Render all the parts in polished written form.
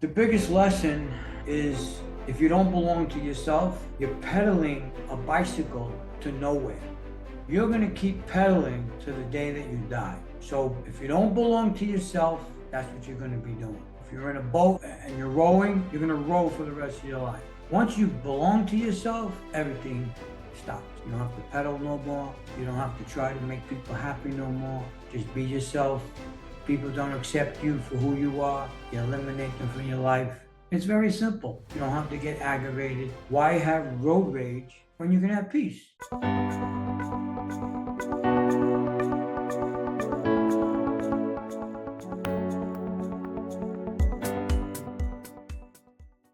The biggest lesson is if you don't belong to yourself, you're pedaling a bicycle to nowhere. You're going to keep pedaling to the day that you die. So if you don't belong to yourself, that's what you're going to be doing. If you're in a boat and you're rowing, you're going to row for the rest of your life. Once you belong to yourself, everything stops. You don't have to pedal no more. You don't have to try to make people happy no more. Just be yourself. People don't accept you for who you are. You eliminate them from your life. It's very simple. You don't have to get aggravated. Why have road rage when you can have peace?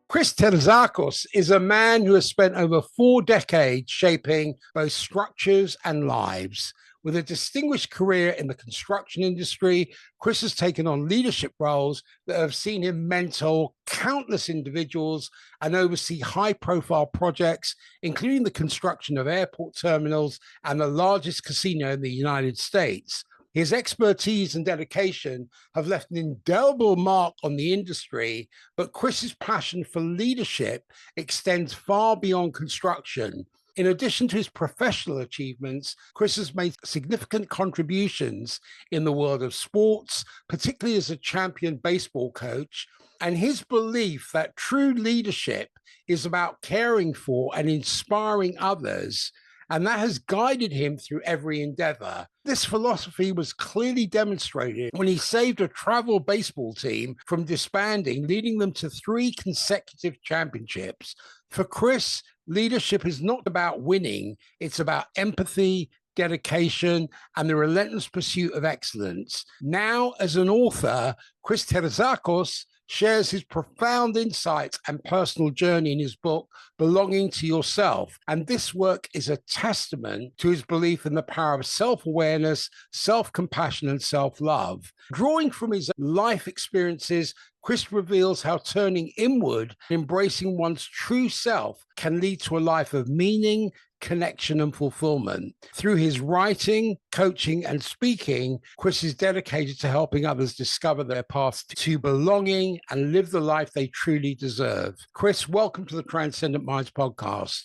Chris Terzakos is a man who has spent over 4 decades shaping both structures and lives. With a distinguished career in the construction industry, Chris has taken on leadership roles that have seen him mentor countless individuals and oversee high-profile projects, including the construction of airport terminals and the largest casino in the United States. His expertise and dedication have left an indelible mark on the industry, but Chris's passion for leadership extends far beyond construction. In addition to his professional achievements, Chris has made significant contributions in the world of sports, particularly as a champion baseball coach, and his belief that true leadership is about caring for and inspiring others, and that has guided him through every endeavor. This philosophy was clearly demonstrated when he saved a travel baseball team from disbanding, leading them to 3 consecutive championships. For Chris, leadership is not about winning, it's about empathy, dedication, and the relentless pursuit of excellence. Now, as an author, Chris Terzakos shares his profound insights and personal journey in his book, Belonging to Yourself. And this work is a testament to his belief in the power of self-awareness, self-compassion, and self-love. Drawing from his life experiences, Chris reveals how turning inward, embracing one's true self, can lead to a life of meaning, connection, and fulfillment. Through his writing, coaching, and speaking, Chris is dedicated to helping others discover their path to belonging and live the life they truly deserve. Chris, welcome to the Transcendent Minds podcast.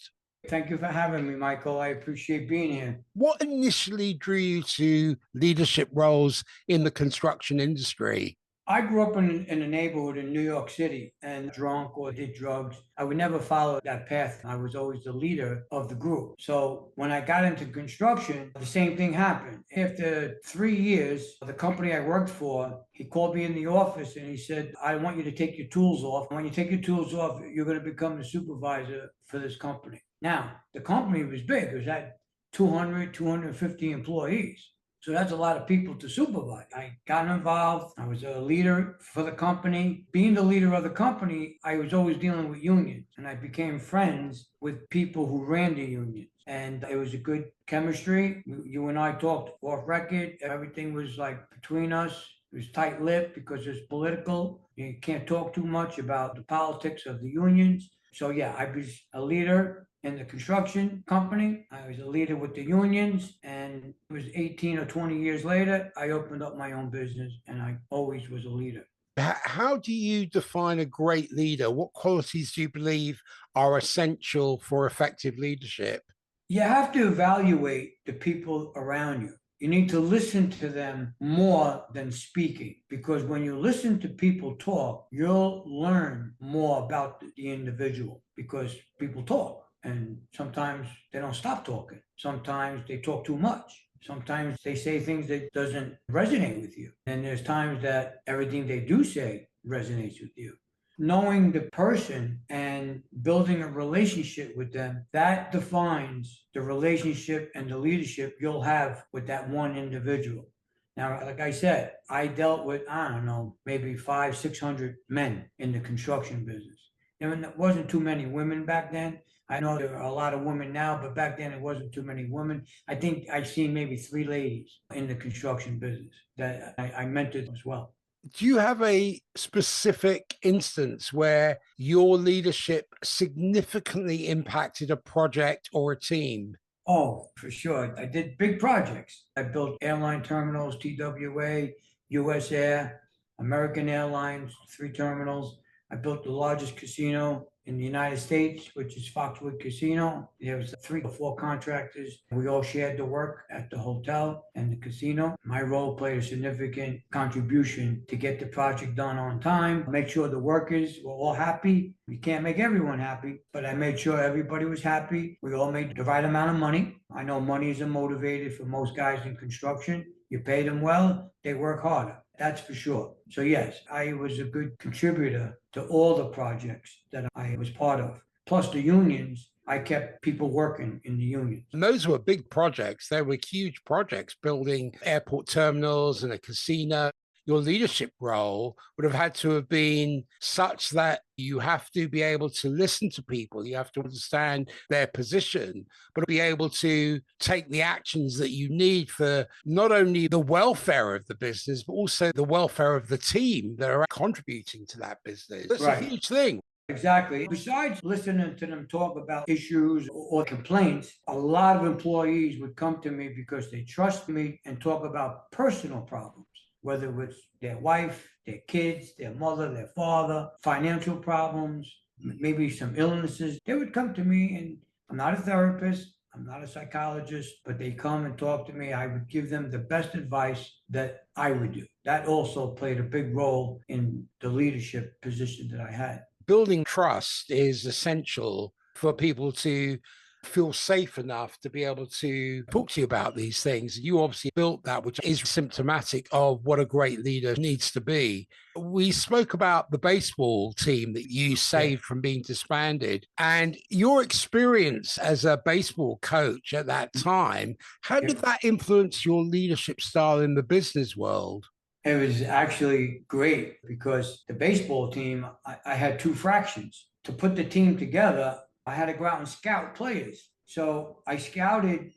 Thank you for having me, Michael. I appreciate being here. What initially drew you to leadership roles in the construction industry? I grew up in a neighborhood in New York City and drunk or did drugs. I would never follow that path. I was always the leader of the group. So when I got into construction, the same thing happened. After 3 years, the company I worked for, he called me in the office and he said, I want you to take your tools off. When you take your tools off, you're going to become the supervisor for this company. Now, the company was big. It was at 200, 250 employees. So that's a lot of people to supervise. I got involved. I was a leader for the company. Being the leader of the company, I was always dealing with unions, and I became friends with people who ran the unions. And it was a good chemistry. You and I talked off record. Everything was like between us. It was tight-lipped because it's political. You can't talk too much about the politics of the unions. So yeah, I was a leader in the construction company. I was a leader with the unions, and it was 18 or 20 years later, I opened up my own business, and I always was a leader. How do you define a great leader? What qualities do you believe are essential for effective leadership? You have to evaluate the people around you. You need to listen to them more than speaking, because when you listen to people talk, you'll learn more about the individual, because people talk. And sometimes they don't stop talking. Sometimes they talk too much. Sometimes they say things that doesn't resonate with you. And there's times that everything they do say resonates with you. Knowing the person and building a relationship with them, that defines the relationship and the leadership you'll have with that one individual. Now, like I said, I dealt with, I don't know, maybe 500, 600 men in the construction business. There wasn't too many women back then. I know there are a lot of women now, but back then it wasn't too many women. I think I've seen maybe 3 ladies in the construction business that I mentored as well. Do you have a specific instance where your leadership significantly impacted a project or a team? Oh, for sure. I did big projects. I built airline terminals, TWA, US Air, American Airlines, 3 terminals. I built the largest casino in the United States, which is Foxwood Casino. There was 3 or 4 contractors. We all shared the work at the hotel and the casino. My role played a significant contribution to get the project done on time, make sure the workers were all happy. You can't make everyone happy, but I made sure everybody was happy. We all made the right amount of money. I know money is a motivator for most guys in construction. You pay them well, they work harder. That's for sure. So yes, I was a good contributor to all the projects that I was part of. Plus the unions, I kept people working in the unions. And those were big projects. They were huge projects, building airport terminals and a casino. Your leadership role would have had to have been such that you have to be able to listen to people. You have to understand their position, but be able to take the actions that you need for not only the welfare of the business, but also the welfare of the team that are contributing to that business. That's a huge thing. Exactly. Besides listening to them talk about issues or complaints, a lot of employees would come to me because they trust me and talk about personal problems, whether it was their wife, their kids, their mother, their father, financial problems, maybe some illnesses. They would come to me, and I'm not a therapist, I'm not a psychologist, but they come and talk to me. I would give them the best advice that I would do. That also played a big role in the leadership position that I had. Building trust is essential for people to feel safe enough to be able to talk to you about these things. You obviously built that, which is symptomatic of what a great leader needs to be. We spoke about the baseball team that you saved from being disbanded, and your experience as a baseball coach at that time. How did that influence your leadership style in the business world? It was actually great because the baseball team, I had 2 fractions. To put the team together, I had to go out and scout players. So I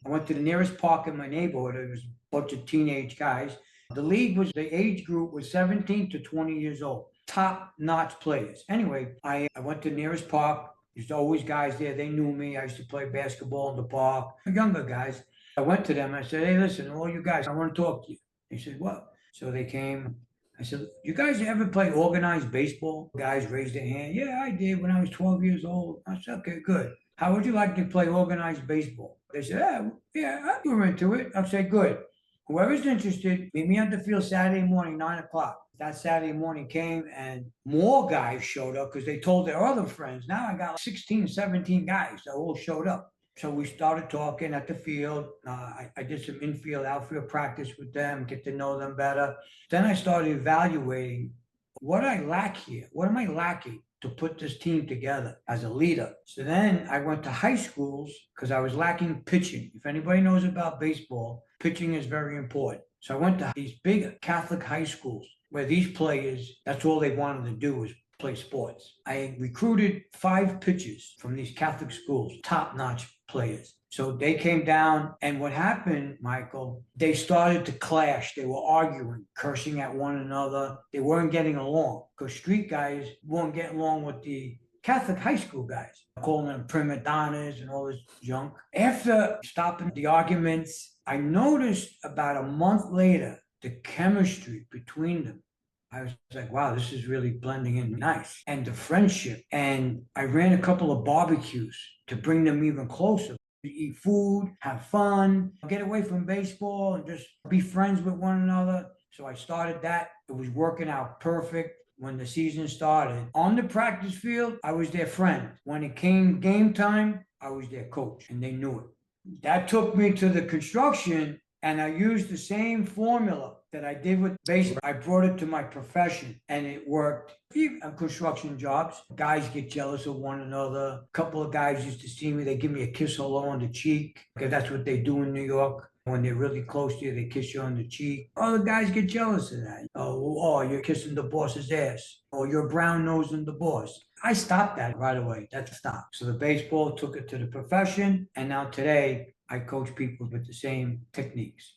went to the nearest park in my neighborhood. It was a bunch of teenage guys. The age group was 17 to 20 years old, top-notch players. Anyway, I went to the nearest park. There's always guys there. They knew me. I used to play basketball in the park. Younger guys. I went to them. I said, hey, listen, all you guys, I want to talk to you. They said, what? So they came. I said, you guys ever play organized baseball? Guys raised their hand. Yeah, I did when I was 12 years old. I said, okay, good. How would you like to play organized baseball? They said, yeah, we're into it. I said, good. Whoever's interested, meet me at the field Saturday morning, 9 o'clock. That Saturday morning came and more guys showed up because they told their other friends. Now I got 16, 17 guys that all showed up. So we started talking at the field. I did some infield, outfield practice with them, get to know them better. Then I started evaluating what I lack here. What am I lacking to put this team together as a leader? So then I went to high schools because I was lacking pitching. If anybody knows about baseball, pitching is very important. So I went to these big Catholic high schools where these players, that's all they wanted to do was play sports. I recruited 5 pitchers from these Catholic schools, top-notch players. So they came down, and what happened, Michael, they started to clash. They were arguing, cursing at one another. They weren't getting along because street guys weren't getting along with the Catholic high school guys, calling them prima donnas and all this junk. After stopping the arguments, I noticed about a month later, the chemistry between them. I was like, wow, this is really blending in nice. And the friendship. And I ran a couple of barbecues to bring them even closer. Eat food, have fun, get away from baseball and just be friends with one another. So I started that. It was working out perfect when the season started. On the practice field, I was their friend. When it came game time, I was their coach, and they knew it. That took me to the construction, and I used the same formula that I did with baseball. I brought it to my profession, and it worked. Even on construction jobs, guys get jealous of one another. A couple of guys used to see me, they give me a kiss hello on the cheek, because that's what they do in New York. When they're really close to you, they kiss you on the cheek. Other guys get jealous of that. Oh, you're kissing the boss's ass. Or you're brown nosing the boss. I stopped that right away. That stopped. So the baseball took it to the profession, and now today I coach people with the same techniques.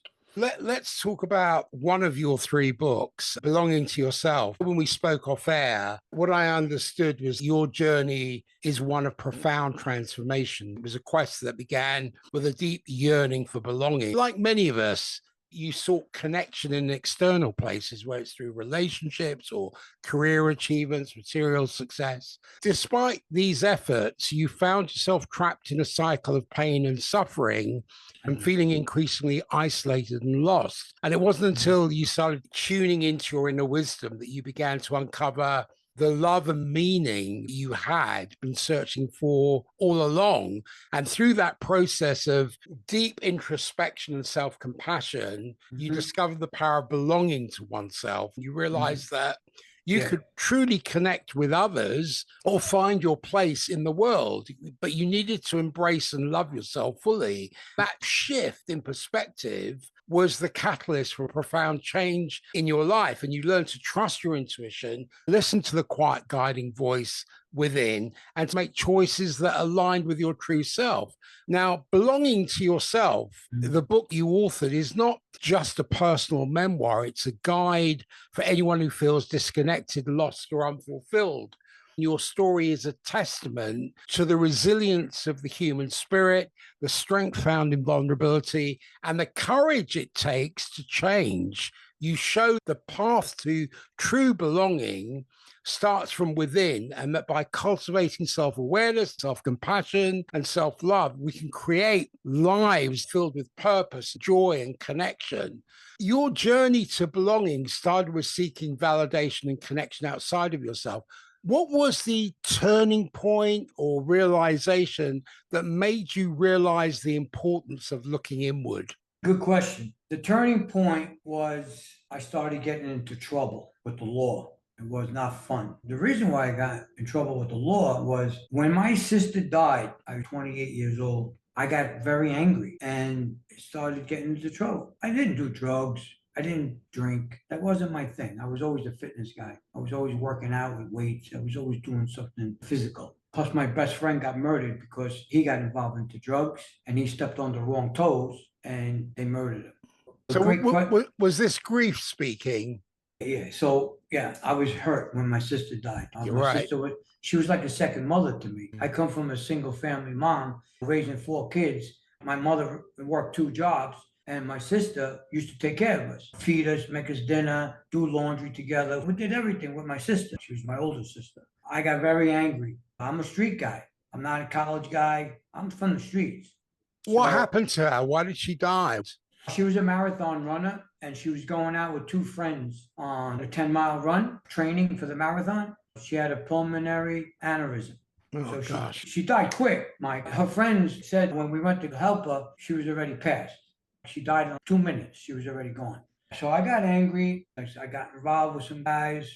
Let's talk about one of your 3 books, Belonging to Yourself. When we spoke off air, what I understood was your journey is one of profound transformation. It was a quest that began with a deep yearning for belonging. Like many of us, you sought connection in external places, whether it's through relationships or career achievements, material success. Despite these efforts, you found yourself trapped in a cycle of pain and suffering and feeling increasingly isolated and lost. And it wasn't until you started tuning into your inner wisdom that you began to uncover the love and meaning you had been searching for all along. And through that process of deep introspection and self-compassion, you discovered the power of belonging to oneself. You realized that you could truly connect with others or find your place in the world, but you needed to embrace and love yourself fully. That shift in perspective was the catalyst for a profound change in your life. And you learned to trust your intuition, listen to the quiet guiding voice within, and to make choices that aligned with your true self. Now, belonging to yourself, the book you authored is not just a personal memoir. It's a guide for anyone who feels disconnected, lost, or unfulfilled. Your story is a testament to the resilience of the human spirit, the strength found in vulnerability, and the courage it takes to change. You show the path to true belonging starts from within, and that by cultivating self-awareness, self-compassion, and self-love, we can create lives filled with purpose, joy, and connection. Your journey to belonging started with seeking validation and connection outside of yourself. What was the turning point or realization that made you realize the importance of looking inward? Good question. The turning point was I started getting into trouble with the law. It was not fun. The reason why I got in trouble with the law was when my sister died, I was 28 years old, I got very angry and started getting into trouble. I didn't do drugs. I didn't drink. That wasn't my thing. I was always a fitness guy. I was always working out with weights. I was always doing something physical. Plus, my best friend got murdered because he got involved into drugs and he stepped on the wrong toes and they murdered him. So was this grief speaking? Yeah. So yeah, I was hurt when my sister died. You're My right. sister she was like a second mother to me. I come from a single family mom raising 4 kids. My mother worked 2 jobs and my sister used to take care of us, feed us, make us dinner, do laundry together. We did everything with my sister. She was my older sister. I got very angry. I'm a street guy. I'm not a college guy. I'm from the streets. What happened to her? Why did she die? She was a marathon runner and she was going out with 2 friends on a 10-mile run, training for the marathon. She had a pulmonary aneurysm. Oh, So gosh. she died quick, Mike. Her friends said when we went to help her, she was already passed. She died in 2 minutes. She was already gone. So I got angry. I got involved with some guys.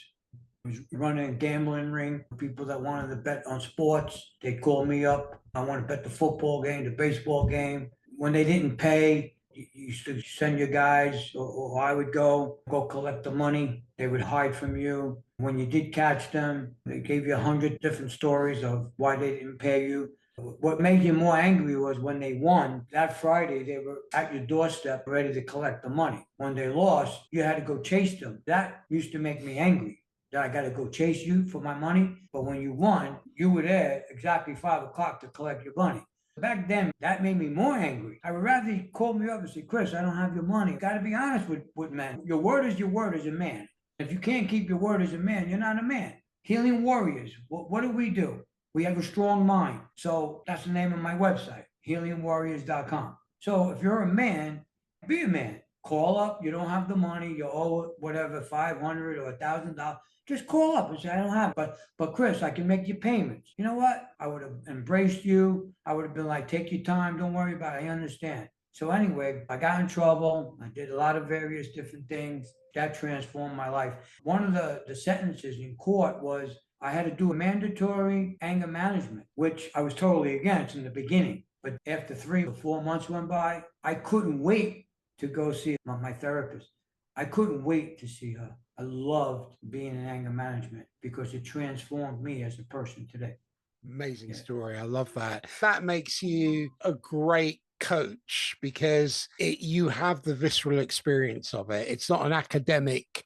I was running a gambling ring. People that wanted to bet on sports, they called me up. I want to bet the football game, the baseball game. When they didn't pay, you used to send your guys, or I would go collect the money. They would hide from you. When you did catch them, they gave you 100 different stories of why they didn't pay you. What made you more angry was when they won, that Friday, they were at your doorstep ready to collect the money. When they lost, you had to go chase them. That used to make me angry, that I got to go chase you for my money. But when you won, you were there exactly 5 o'clock to collect your money. Back then, that made me more angry. I would rather you call me up and say, Chris, I don't have your money. You got to be honest with men. Your word is your word as a man. If you can't keep your word as a man, you're not a man. Healing Warriors, what do? We have a strong mind. So that's the name of my website, healingwarriors.com. So if you're a man, be a man. Call up. You don't have the money. You owe whatever, $500 or $1,000. Just call up and say, I don't have it. But Chris, I can make you payments. You know what? I would have embraced you. I would have been like, take your time. Don't worry about it. I understand. So anyway, I got in trouble. I did a lot of various different things. That transformed my life. One of the sentences in court was I had to do a mandatory anger management, which I was totally against in the beginning. But after 3 or 4 months went by, I couldn't wait to go see my therapist. I couldn't wait to see her. I loved being in anger management because it transformed me as a person today. Amazing story. I love that. That makes you a great coach because you have the visceral experience of it. It's not an academic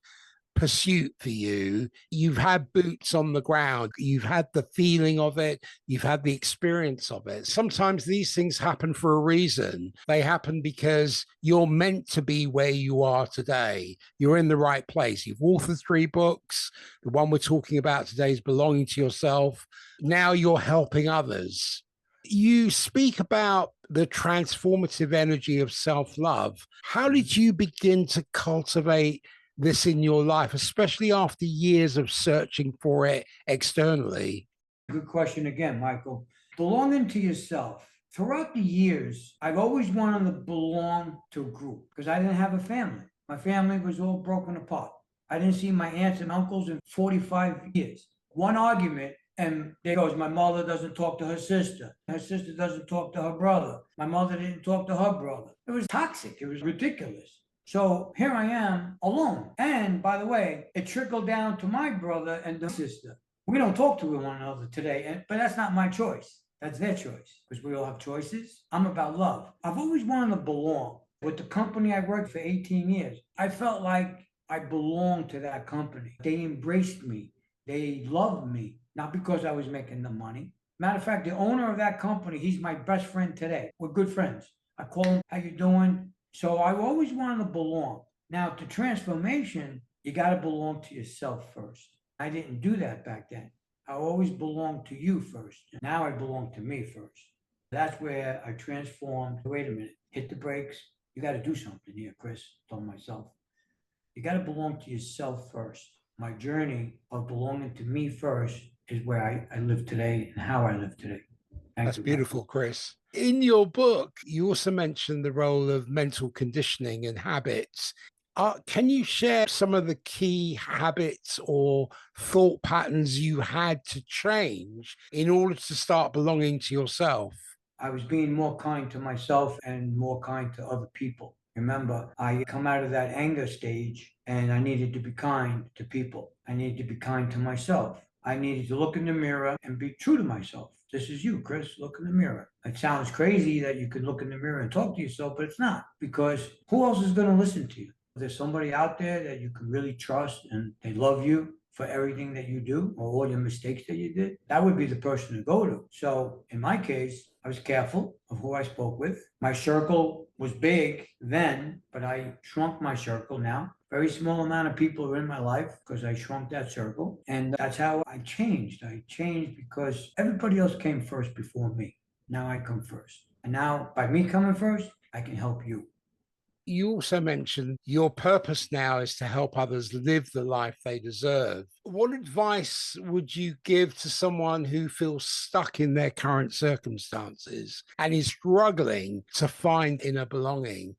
pursuit for you. You've had boots on the ground, you've had the feeling of it, you've had the experience of it. Sometimes these things happen for a reason. They happen because you're meant to be where you are today. You're in the right place. You've authored 3 books. The one we're talking about today is Belonging to Yourself. Now you're helping others. You speak about the transformative energy of self-love. How did you begin to cultivate this in your life, especially after years of searching for it externally? Good question again, Michael. Belonging to yourself. Throughout the years, I've always wanted to belong to a group because I didn't have a family. My family was all broken apart. I didn't see my aunts and uncles in 45 years. One argument, and there goes, my mother doesn't talk to her sister. Her sister doesn't talk to her brother. My mother didn't talk to her brother. It was toxic. It was ridiculous. So here I am alone. And by the way, it trickled down to my brother and the sister. We don't talk to one another today, but that's not my choice. That's their choice because we all have choices. I'm about love. I've always wanted to belong. With the company I worked for 18 years, I felt like I belonged to that company. They embraced me. They loved me, not because I was making the money. Matter of fact, the owner of that company, he's my best friend today. We're good friends. I call him, how you doing? So I always wanted to belong. Now, to transformation, you got to belong to yourself first. I didn't do that back then. I always belonged to you first. Now I belong to me first. That's where I transformed. Wait a minute, hit the brakes. You got to do something here, Chris. I told myself. You got to belong to yourself first. My journey of belonging to me first is where I live today and how I live today. That's beautiful, Chris. In your book, you also mentioned the role of mental conditioning and habits. Can you share some of the key habits or thought patterns you had to change in order to start belonging to yourself? I was being more kind to myself and more kind to other people. Remember, I come out of that anger stage and I needed to be kind to people. I needed to be kind to myself. I needed to look in the mirror and be true to myself. This is you, Chris. Look in the mirror. It sounds crazy that you can look in the mirror and talk to yourself, but it's not, because who else is going to listen to you? There's somebody out there that you can really trust and they love you for everything that you do or all your mistakes that you did. That would be the person to go to. So in my case, I was careful of who I spoke with. My circle was big then, but I shrunk my circle now. Very small amount of people are in my life because I shrunk that circle. And that's how I changed. I changed because everybody else came first before me. Now I come first. And now by me coming first, I can help you. You also mentioned your purpose now is to help others live the life they deserve. What advice would you give to someone who feels stuck in their current circumstances and is struggling to find inner belonging?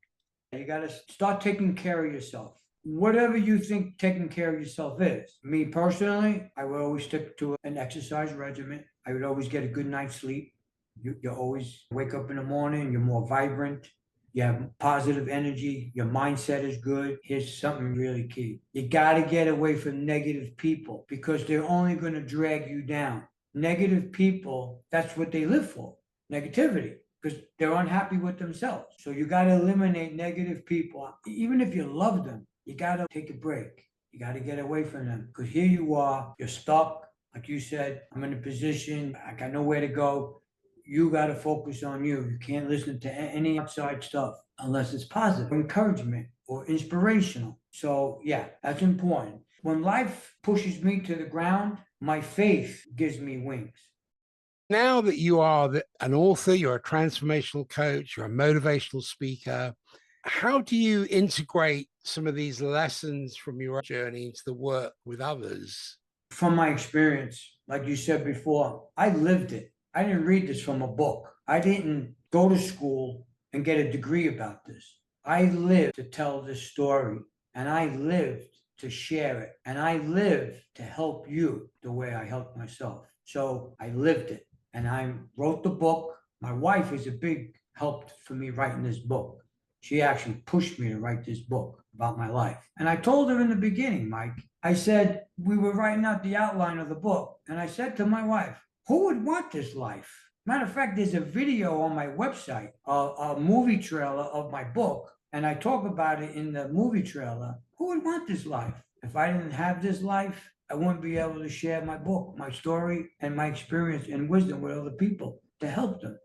You got to start taking care of yourself. Whatever you think taking care of yourself is. Me personally, I would always stick to an exercise regimen. I would always get a good night's sleep. You always wake up in the morning, you're more vibrant. You have positive energy. Your mindset is good. Here's something really key. You got to get away from negative people because they're only going to drag you down. Negative people, that's what they live for. Negativity, because they're unhappy with themselves. So you got to eliminate negative people. Even if you love them, you got to take a break. You got to get away from them because here you are, you're stuck. Like you said, I'm in a position, I got nowhere to go. You got to focus on you. You can't listen to any outside stuff unless it's positive, encouragement or inspirational. So yeah, that's important. When life pushes me to the ground, my faith gives me wings. Now that you are an author, you're a transformational coach, you're a motivational speaker, how do you integrate some of these lessons from your journey into the work with others? From my experience, like you said before, I lived it. I didn't read this from a book. I didn't go to school and get a degree about this. I lived to tell this story, and I lived to share it, and I lived to help you the way I helped myself. So I lived it, and I wrote the book. My wife is a big help for me writing this book. She actually pushed me to write this book about my life. And I told her in the beginning, Mike, I said, we were writing out the outline of the book, and I said to my wife, who would want this life? Matter of fact, there's a video on my website, a movie trailer of my book, and I talk about it in the movie trailer. Who would want this life? If I didn't have this life, I wouldn't be able to share my book, my story, and my experience and wisdom with other people to help them.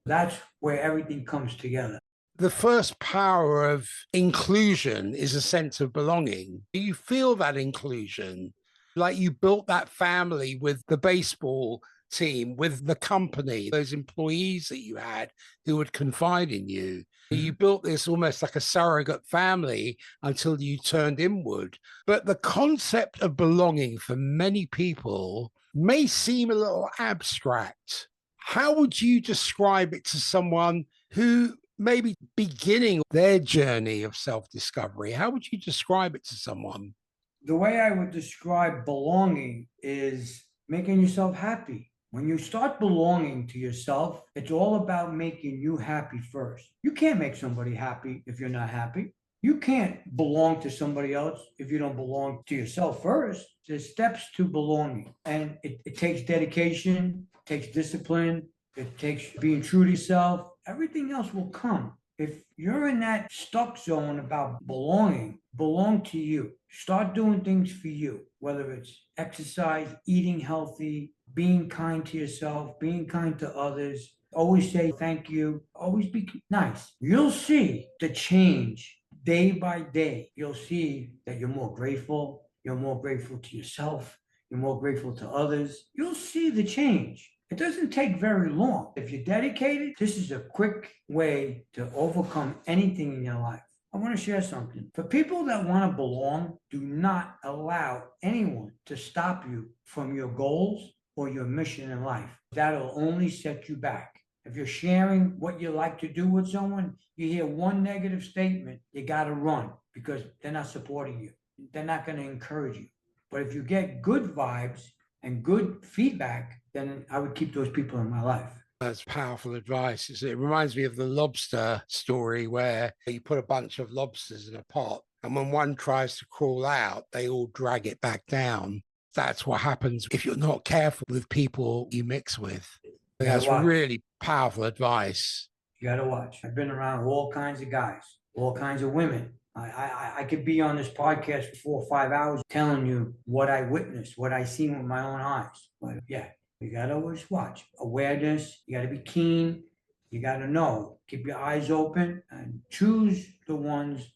That's where everything comes together. The first power of inclusion is a sense of belonging. Do you feel that inclusion? Like you built that family with the baseball team, with the company, those employees that you had who would confide in you. You built this almost like a surrogate family until you turned inward. But the concept of belonging for many people may seem a little abstract. How would you describe it to someone who maybe beginning their journey of self-discovery? How would you describe it to someone? The way I would describe belonging is making yourself happy. When you start belonging to yourself, it's all about making you happy first. You can't make somebody happy if you're not happy. You can't belong to somebody else if you don't belong to yourself first. There's steps to belonging, and it takes dedication, it takes discipline, it takes being true to yourself. Everything else will come. If you're in that stuck zone about belonging, belong to you. Start doing things for you, whether it's exercise, eating healthy, being kind to yourself, being kind to others. Always say thank you. Always be nice. You'll see the change day by day. You'll see that you're more grateful. You're more grateful to yourself. You're more grateful to others. You'll see the change. It doesn't take very long. If you're dedicated, this is a quick way to overcome anything in your life. I want to share something. For people that want to belong, do not allow anyone to stop you from your goals or your mission in life. That'll only set you back. If you're sharing what you like to do with someone, you hear one negative statement, you got to run because they're not supporting you. They're not going to encourage you. But if you get good vibes and good feedback, then I would keep those people in my life. That's powerful advice. It reminds me of the lobster story where you put a bunch of lobsters in a pot, and when one tries to crawl out, they all drag it back down. That's what happens if you're not careful with people you mix with. That's really powerful advice. You got to watch. I've been around all kinds of guys, all kinds of women. I could be on this podcast for 4 or 5 hours telling you what I witnessed, what I seen with my own eyes. But yeah, you got to always watch. Awareness, you got to be keen. You got to know. Keep your eyes open and choose the ones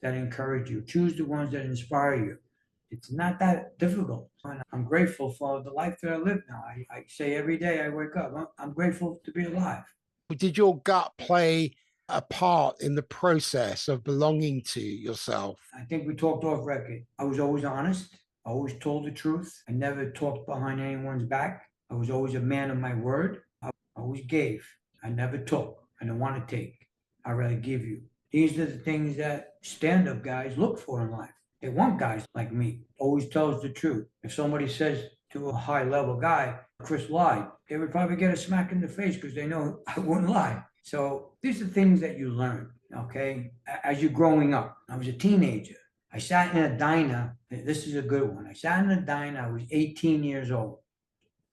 that encourage you. Choose the ones that inspire you. It's not that difficult. And I'm grateful for the life that I live now. I say every day I wake up, I'm grateful to be alive. Did your gut play a part in the process of belonging to yourself? I think we talked off record. I was always honest. I always told the truth. I never talked behind anyone's back. I was always a man of my word. I always gave. I never took. I don't want to take. I'd rather give you. These are the things that stand-up guys look for in life. They want guys like me. Always tells the truth. If somebody says to a high-level guy, Chris lied, they would probably get a smack in the face because they know I wouldn't lie. So these are things that you learn, okay, as you're growing up. I was a teenager. I sat in a diner. This is a good one. I sat in a diner. I was 18 years old.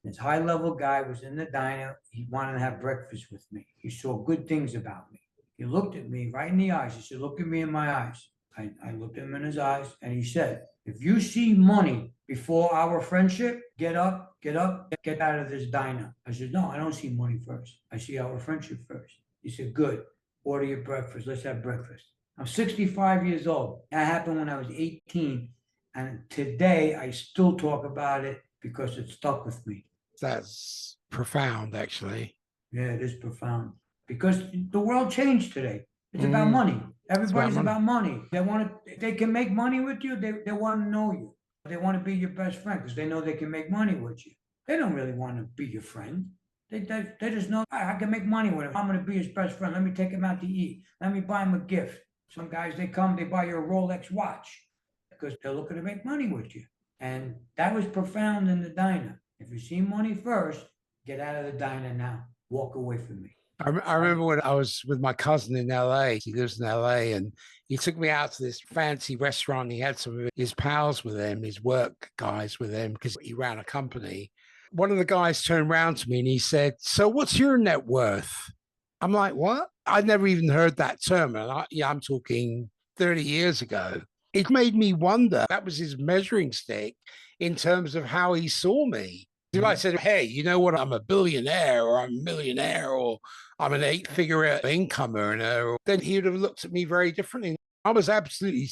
This high-level guy was in the diner. He wanted to have breakfast with me. He saw good things about me. He looked at me right in the eyes. He said, look at me in my eyes. I looked at him in his eyes, and he said, if you see money before our friendship, get up, get out of this diner. I said, no, I don't see money first. I see our friendship first. He said, good. Order your breakfast. Let's have breakfast. I'm 65 years old. That happened when I was 18. And today I still talk about it because it stuck with me. That's profound, actually. Yeah, it is profound. Because the world changed today. It's about money. Everybody's about money. They want to, if they can make money with you, they want to know you. They want to be your best friend because they know they can make money with you. They don't really want to be your friend. They just know, I can make money with him. I'm going to be his best friend. Let me take him out to eat. Let me buy him a gift. Some guys, they come, they buy you a Rolex watch because they're looking to make money with you. And that was profound in the diner. If you see money first, get out of the diner now. Walk away from me. I remember when I was with my cousin in LA. He lives in LA, and he took me out to this fancy restaurant. He had some of his pals with him, his work guys with him, because he ran a company. One of the guys turned around to me and he said, so what's your net worth? I'm like, what? I'd never even heard that term. And I'm talking 30 years ago. It made me wonder, that was his measuring stick in terms of how he saw me. If I said, hey, you know what, I'm a billionaire or I'm a millionaire or I'm an 8-figure income earner, then he would have looked at me very differently. I was absolutely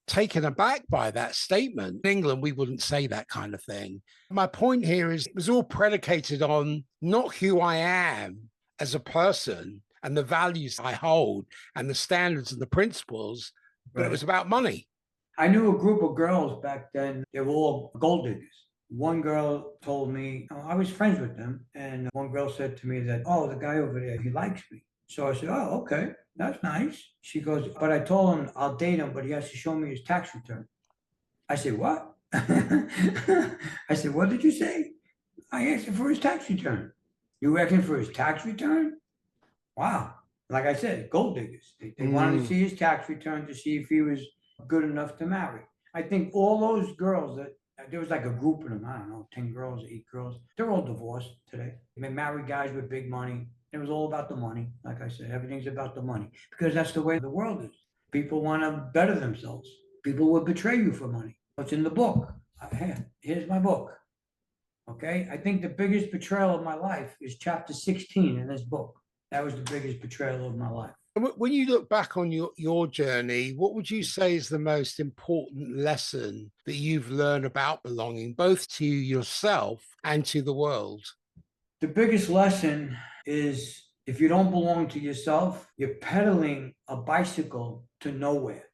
taken aback by that statement. In England, we wouldn't say that kind of thing. My point here is it was all predicated on not who I am as a person and the values I hold and the standards and the principles, but it was Right. about money. I knew a group of girls back then. They were all gold diggers. One girl told me, I was friends with them, and one girl said to me that, oh, the guy over there, he likes me. So I said, oh, okay, that's nice. She goes, but I told him I'll date him, but he has to show me his tax return. I said, what? I said, what did you say? I asked him for his tax return. You asking for his tax return? Wow. Like I said, gold diggers. They wanted to see his tax return to see if he was good enough to marry. I think all those girls that there was like a group of them, I don't know, 10 girls, 8 girls. They're all divorced today. They marry guys with big money. It was all about the money. Like I said, everything's about the money because that's the way the world is. People want to better themselves. People will betray you for money. What's in the book? Here's my book. Okay. I think the biggest betrayal of my life is chapter 16 in this book. That was the biggest betrayal of my life. When you look back on your journey, what would you say is the most important lesson that you've learned about belonging, both to yourself and to the world? The biggest lesson is if you don't belong to yourself, you're pedaling a bicycle to nowhere.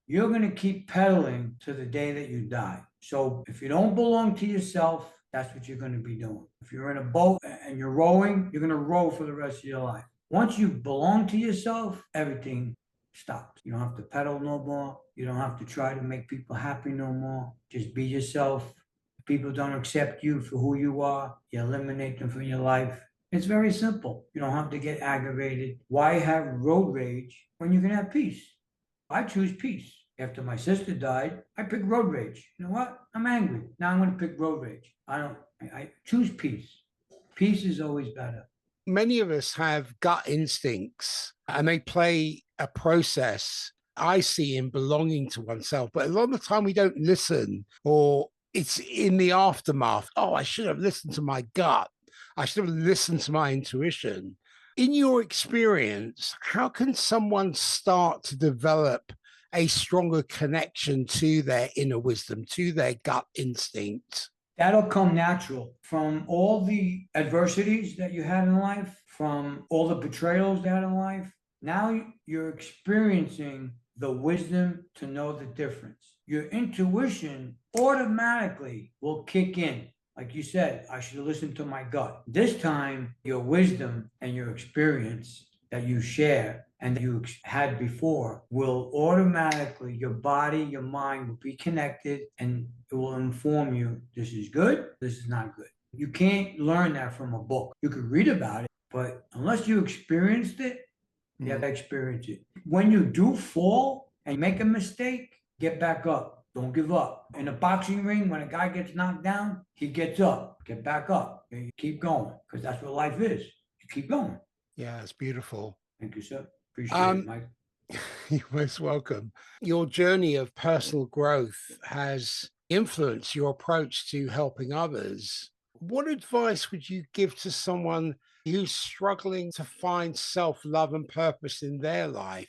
You're going to keep pedaling to the day that you die. So if you don't belong to yourself, that's what you're going to be doing. If you're in a boat and you're rowing, you're going to row for the rest of your life. Once you belong to yourself, everything stops. You don't have to pedal no more. You don't have to try to make people happy no more. Just be yourself. If people don't accept you for who you are, you eliminate them from your life. It's very simple. You don't have to get aggravated. Why have road rage when you can have peace? I choose peace. After my sister died, I picked road rage. You know what? I'm angry. Now I'm going to pick road rage. I choose peace. Peace is always better. Many of us have gut instincts and they play a process I see in belonging to oneself. But a lot of the time we don't listen, or it's in the aftermath. Oh, I should have listened to my gut. I should have listened to my intuition. In your experience, how can someone start to develop a stronger connection to their inner wisdom, to their gut instinct? That'll come natural from all the adversities that you had in life, from all the betrayals you had in life. Now you're experiencing the wisdom to know the difference. Your intuition automatically will kick in. Like you said, I should listen to my gut. This time, your wisdom and your experience that you share and that you had before will automatically, your body, your mind will be connected and it will inform you this is good, this is not good. You can't learn that from a book. You could read about it, but unless you experienced it, you have to experience it. When you do fall and make a mistake, get back up. Don't give up. In a boxing ring, when a guy gets knocked down, he gets up. Get back up. And you keep going because that's what life is. You keep going. Yeah, it's beautiful. Thank you, sir. Appreciate it, Mike. You're most welcome. Your journey of personal growth has influenced your approach to helping others. What advice would you give to someone who's struggling to find self-love and purpose in their life?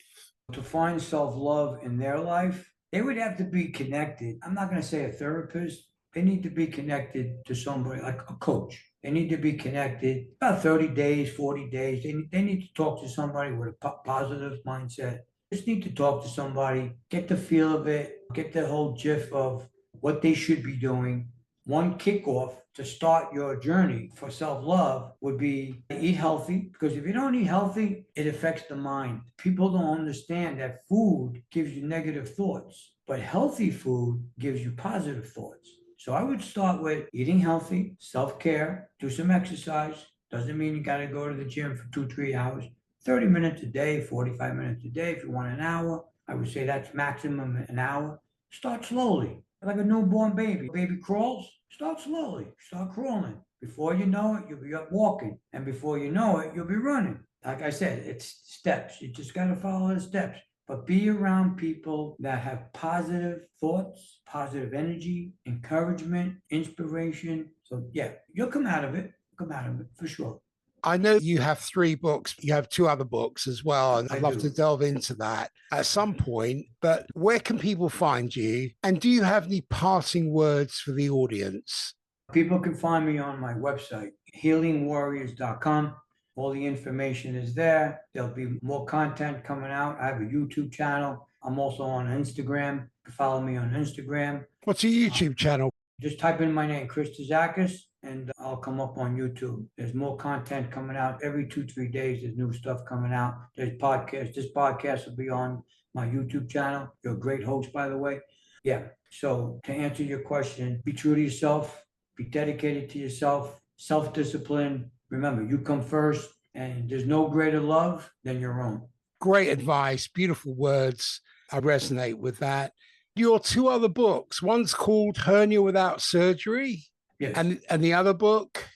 To find self-love in their life, they would have to be connected. I'm not going to say a therapist. They need to be connected to somebody like a coach. They need to be connected about 30 days, 40 days. They need to talk to somebody with a positive mindset. Just need to talk to somebody, get the feel of it, get the whole gist of what they should be doing. One kickoff to start your journey for self-love would be eat healthy, because if you don't eat healthy, it affects the mind. People don't understand that food gives you negative thoughts, but healthy food gives you positive thoughts. So I would start with eating healthy, self-care, do some exercise. Doesn't mean you got to go to the gym for 2-3 hours. 30 minutes a day, 45 minutes a day. If you want an hour, I would say that's maximum an hour. Start slowly. Like a newborn baby. Baby crawls, start slowly. Start crawling. Before you know it, you'll be up walking. And before you know it, you'll be running. Like I said, it's steps. You just got to follow the steps. but be around people that have positive thoughts, positive energy, encouragement, inspiration. So yeah, you'll come out of it. Come out of it for sure. I know you have 3 books. You have 2 other books as well, and I I'd love to do. delve into that at some point. But where can people find you? And do you have any parting words for the audience? People can find me on my website, healingwarriors.com. All the information is there. There'll be more content coming out. I have a YouTube channel. I'm also on Instagram. You can follow me on Instagram. What's your YouTube channel? Just type in my name, Chris Terzakos, and I'll come up on YouTube. There's more content coming out every 2, 3 days. There's new stuff coming out. There's podcasts. This podcast will be on my YouTube channel. You're a great host, by the way. Yeah. So to answer your question, be true to yourself, be dedicated to yourself, self-discipline. Remember, you come first, and there's no greater love than your own. Great advice, beautiful words. I resonate with that. Your 2 other books, one's called Hernia Without Surgery, Yes. and the other book,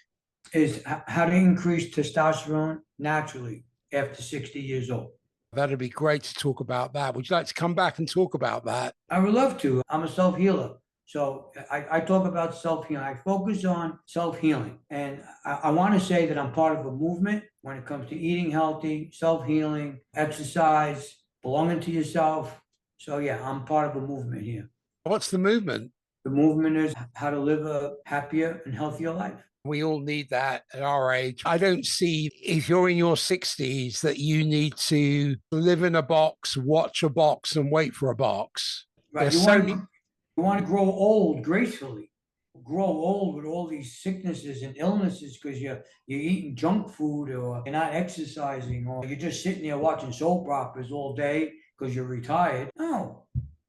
Is how to increase testosterone naturally after 60 years old. that'd be great to talk about that. Would you like to come back and talk about that? I would love to. I'm a self-healer. So I talk about self-healing. I focus on self-healing. And I want to say that I'm part of a movement when it comes to eating healthy, self-healing, exercise, belonging to yourself. So yeah, I'm part of a movement here. What's the movement? The movement is how to live a happier and healthier life. We all need that at our age. I don't see, if you're in your 60s, that you need to live in a box, watch a box, and wait for a box. Right. There's so many. You want to grow old gracefully, grow old with all these sicknesses and illnesses because you're eating junk food or you're not exercising or you're just sitting there watching soap operas all day because you're retired. No,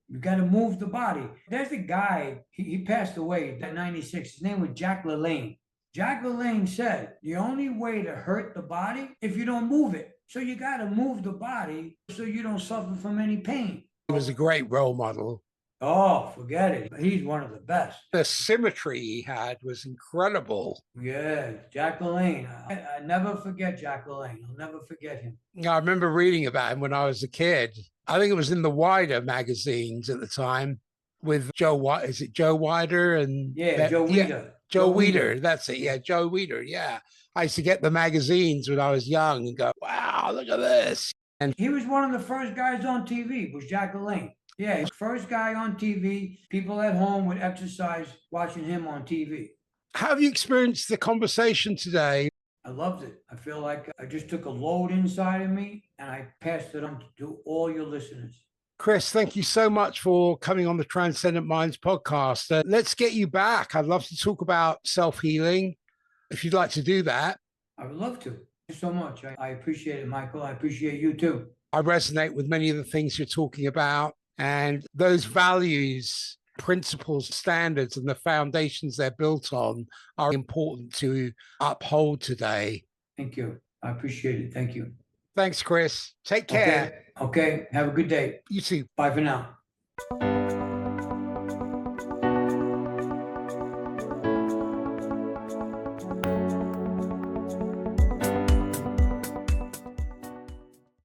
you got to move the body. There's a guy, he passed away at 96. His name was Jack LaLanne. Jack LaLanne said, the only way to hurt the body if you don't move it. So you got to move the body so you don't suffer from any pain. He was a great role model. Oh, forget it. He's one of the best. The symmetry he had was incredible. Yeah, Jack LaLanne. I never forget Jack LaLanne. I'll never forget him. I remember reading about him when I was a kid. I think it was in the Wider magazines at the time with Joe White. Is it Joe Wider? And Yeah, Joe Weider. Yeah, Joe Weider. That's it. Yeah, Joe Weider. Yeah. I used to get the magazines when I was young and go, wow, look at this. And he was one of the first guys on TV, was Jack LaLanne. Yeah, first guy on TV. People at home would exercise watching him on TV. How have you experienced the conversation today? I loved it. I feel like I just took a load inside of me and I passed it on to all your listeners. Chris, thank you so much for coming on the Transcendent Minds podcast. Let's get you back. I'd love to talk about self-healing if you'd like to do that. I would love to. Thank you so much. I appreciate it, Michael. I appreciate you too. I resonate with many of the things you're talking about, and those values, principles, standards, and the foundations they're built on are important to uphold today. Thank you. I appreciate it. Thank you. Thanks, Chris. Take care. Okay. Have a good day. You too. Bye for now.